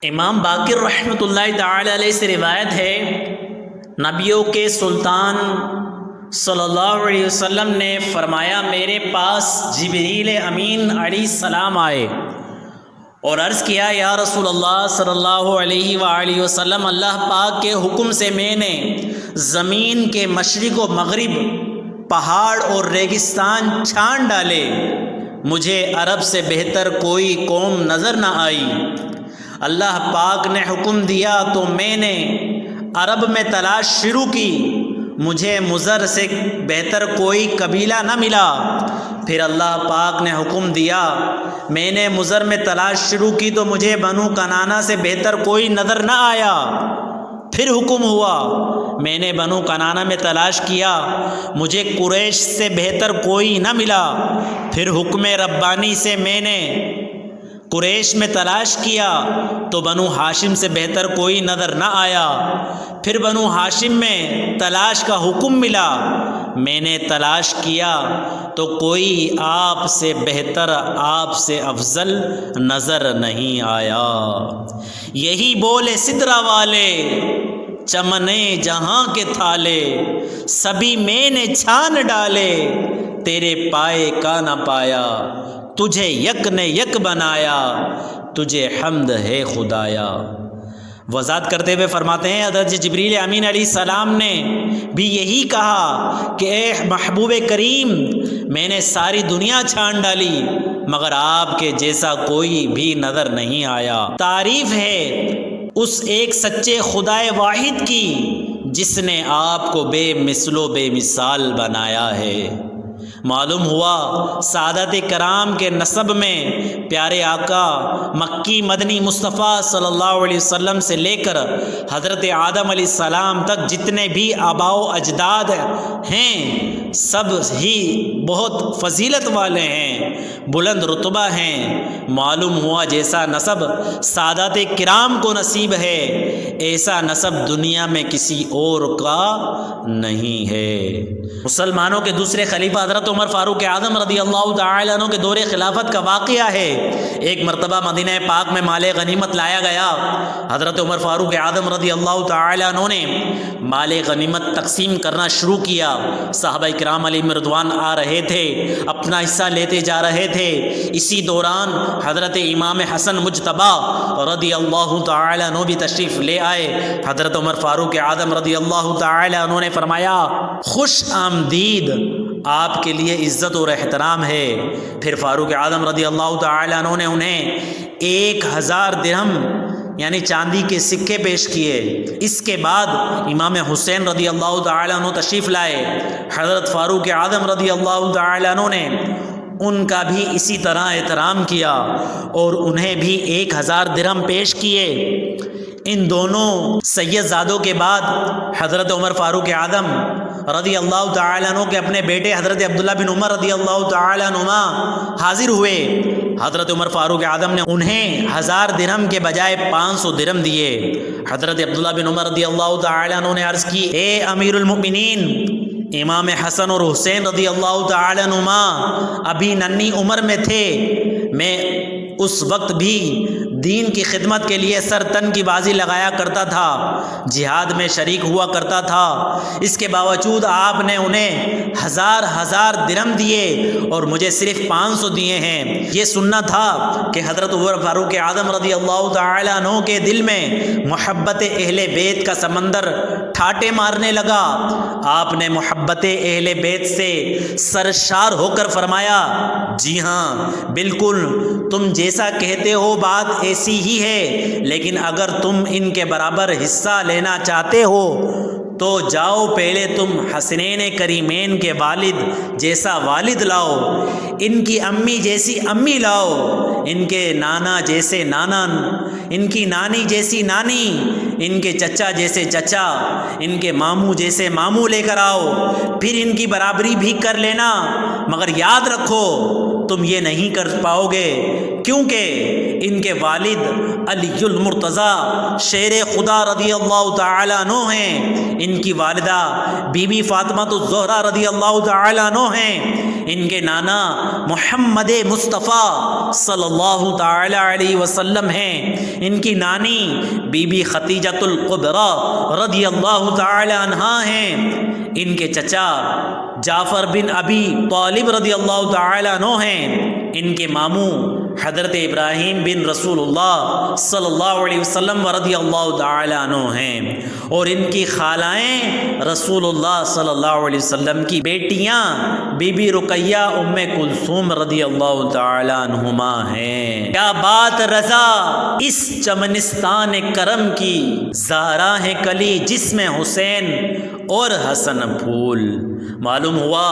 امام باقر رحمۃ اللہ تعالی علیہ سے روایت ہے، نبیوں کے سلطان صلی اللہ علیہ وسلم نے فرمایا، میرے پاس جبریل امین علیہ السلام آئے اور عرض کیا، یا رسول اللہ صلی اللہ علیہ وآلہ وسلم، اللہ پاک کے حکم سے میں نے زمین کے مشرق و مغرب، پہاڑ اور ریگستان چھان ڈالے، مجھے عرب سے بہتر کوئی قوم نظر نہ آئی۔ اللہ پاک نے حکم دیا تو میں نے عرب میں تلاش شروع کی، مجھے مضر سے بہتر کوئی قبیلہ نہ ملا۔ پھر اللہ پاک نے حکم دیا، میں نے مضر میں تلاش شروع کی تو مجھے بنو کنانہ سے بہتر کوئی نظر نہ آیا۔ پھر حکم ہوا، میں نے بنو کنانہ میں تلاش کیا، مجھے قریش سے بہتر کوئی نہ ملا۔ پھر حکم ربانی سے میں نے قریش میں تلاش کیا تو بنو ہاشم سے بہتر کوئی نظر نہ آیا۔ پھر بنو ہاشم میں تلاش کا حکم ملا، میں نے تلاش کیا تو کوئی آپ سے بہتر، آپ سے افضل نظر نہیں آیا۔ یہی بولے سدرہ والے، چمنے جہاں کے تھالے، سبھی میں نے چھان ڈالے، تیرے پائے کا نہ پایا، تجھے یک نے یک بنایا، تجھے حمد ہے خدایا۔ وضاحت کرتے ہوئے فرماتے ہیں، حضرت جبریل امین علیہ السلام نے بھی یہی کہا کہ اے محبوب کریم، میں نے ساری دنیا چھان ڈالی مگر آپ کے جیسا کوئی بھی نظر نہیں آیا۔ تعریف ہے اس ایک سچے خدائے واحد کی جس نے آپ کو بے مثل و بے مثال بنایا ہے۔ معلوم ہوا سعادت کرام کے نسب میں پیارے آقا مکی مدنی مصطفیٰ صلی اللہ علیہ وسلم سے لے کر حضرت آدم علیہ السلام تک جتنے بھی آباء و اجداد ہیں، سب ہی بہت فضیلت والے ہیں، بلند رتبہ ہیں۔ معلوم ہوا جیسا نسب سعادت کرام کو نصیب ہے، ایسا نسب دنیا میں کسی اور کا نہیں ہے۔ مسلمانوں کے دوسرے خلیفہ حضرت عمر فاروق اعظم رضی اللہ تعالیٰ عنہ کے دور خلافت کا واقعہ ہے۔ ایک مرتبہ مدینہ پاک میں مال غنیمت لایا گیا۔ حضرت عمر فاروق اعظم رضی اللہ تعالیٰ عنہ نے مال غنیمت تقسیم کرنا شروع کیا۔ صحابہ کرام علیہم رضوان آ رہے تھے، اپنا حصہ لیتے جا رہے تھے۔ اسی دوران حضرت امام حسن مجتبی رضی اللہ تعالیٰ عنہ بھی تشریف لے آئے۔ حضرت عمر فاروق اعظم رضی اللہ تعالیٰ عنہ نے فرمایا، خوش آمدید، آپ کے لیے عزت اور احترام ہے۔ پھر فاروق اعظم رضی اللہ تعالیٰ عنہ نے انہیں 1000 درہم یعنی چاندی کے سکے پیش کیے۔ اس کے بعد امام حسین رضی اللہ تعالیٰ عنہ تشریف لائے۔ حضرت فاروق اعظم رضی اللہ تعالیٰ عنہ نے ان کا بھی اسی طرح احترام کیا اور انہیں بھی 1000 درہم پیش کیے۔ ان دونوں سید زادوں کے بعد حضرت عمر فاروق اعظم رضی اللہ تعالیٰ عنہ کے اپنے بیٹے حضرت عبداللہ بن عمر رضی اللہ تعالیٰ عنہما حاضر ہوئے۔ حضرت عمر فاروق اعظم نے انہیں 1000 درہم کے بجائے 500 درہم دیے۔ حضرت عبداللہ بن عمر رضی اللہ تعالیٰ عنہ نے عرض کی، اے امیر المؤمنین، امام حسن اور حسین رضی اللہ تعالیٰ عنہما ابھی ننھی عمر میں تھے، میں اس وقت بھی دین کی خدمت کے لیے سر تن کی بازی لگایا کرتا تھا، جہاد میں شریک ہوا کرتا تھا۔ اس کے باوجود آپ نے انہیں 1000 درہم دیے اور مجھے صرف 500 دیے ہیں۔ یہ سننا تھا کہ حضرت عمر فاروق اعظم رضی اللہ تعالیٰ عنہ کے دل میں محبت اہل بیت کا سمندر ٹھاٹے مارنے لگا۔ آپ نے محبت اہل بیت سے سرشار ہو کر فرمایا، جی ہاں بالکل، تم جیسا کہتے ہو بات ایسی ہی ہے، لیکن اگر تم ان کے برابر حصہ لینا چاہتے ہو تو جاؤ، پہلے تم حسنین کریمین کے والد جیسا والد لاؤ، ان کی امی جیسی امی لاؤ، ان کے نانا جیسے نانا، ان کی نانی جیسی نانی، ان کے چچا جیسے چچا، ان کے ماموں جیسے ماموں لے کر آؤ، پھر ان کی برابری بھی کر لینا، مگر یاد رکھو تم یہ نہیں کر پاؤ گے، کیونکہ ان کے والد علی المرتضیٰ شیر خدا رضی اللہ تعالیٰ عنہ ہیں، ان کی والدہ بی بی فاطمہ الزہرا رضی اللہ تعالیٰ عنہ ہیں، ان کے نانا محمد مصطفیٰ صلی اللہ تعالیٰ علیہ وسلم ہیں، ان کی نانی بی بی خدیجۃ الکبریٰ رضی اللہ تعالیٰ عنہا ہیں، ان کے چچا جعفر بن ابی طالب رضی اللہ تعالیٰ عنہ ہیں، ان کے ماموں حضرت ابراہیم بن رسول اللہ صلی اللہ علیہ وسلم رضی اللہ تعالیٰ عنہ ہیں، اور ان کی خالائیں رسول اللہ صلی اللہ علیہ وسلم کی بیٹیاں بی بی رقیہ ام کلثوم رضی اللہ تعالیٰ عنہما ہیں۔ کیا بات رضا اس چمنستان کرم کی، زہرا ہے کلی جس میں حسین اور حسن پھول۔ معلوم ہوا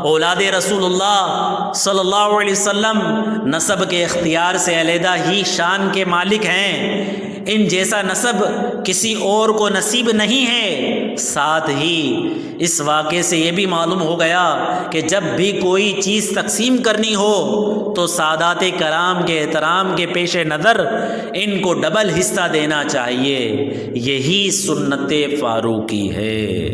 اولاد رسول اللہ صلی اللہ علیہ وسلم نسب کے اختیار سے علیحدہ ہی شان کے مالک ہیں، ان جیسا نسب کسی اور کو نصیب نہیں ہے۔ ساتھ ہی اس واقعے سے یہ بھی معلوم ہو گیا کہ جب بھی کوئی چیز تقسیم کرنی ہو تو سادات کرام کے احترام کے پیش نظر ان کو ڈبل حصہ دینا چاہیے، یہی سنت فاروقی ہے۔